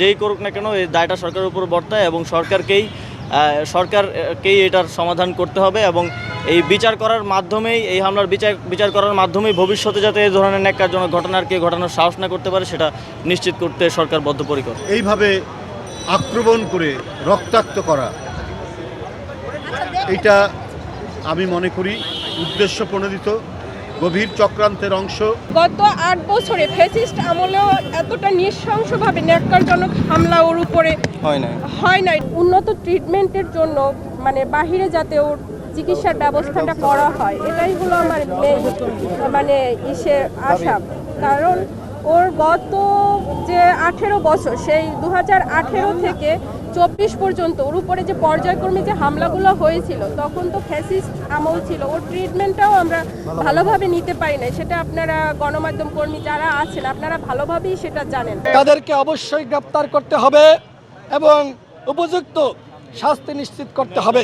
যেই করুক না কেন এই দায়টা সরকারের উপর বর্তায় এবং সরকারকেই এটার সমাধান করতে হবে এবং এই বিচার করার মাধ্যমেই এই হামলার বিচার করার মাধ্যমেই ভবিষ্যতে যাতে এই ধরনের ন্যাক্কারজনক ঘটনার কেউ ঘটানোর সাহস না করতে পারে সেটা নিশ্চিত করতে সরকার বদ্ধপরিকর। এইভাবে আক্রমণ করে রক্তাক্ত করা এটা আমি মনে করি উদ্দেশ্য প্রণোদিত গভীর চক্রান্তের অংশ। গত 8 বছরে ফ্যাসিস্ট আমলেও এতটা নৃশংসভাবে ন্যাক্কারজনক হামলা ওর উপরে হয় নাই। উন্নত ট্রিটমেন্টের জন্য মানে বাহিরে যাতে ওর চিকিৎসার ব্যবস্থাটা করা হয় এটাই হলো আমার মানে আশা। কারণ ওর গত যে 18 বছর সেই 2018 থেকে 24 পর্যন্ত ওর উপরে যে পর্যায়ক্রমে যে হামলাগুলো হয়েছিল তখন তো ফ্যাসিস্ট আমল ছিল। ওর ট্রিটমেন্টটাও আমরা ভালোভাবে নিতে পারি না, সেটা আপনারা গণমাধ্যম কর্মী যারা আছেন আপনারা ভালোভাবেই সেটা জানেন। তাদেরকে অবশ্যই গ্রেপ্তার করতে হবে এবং উপযুক্ত শাস্তি নিশ্চিত করতে হবে।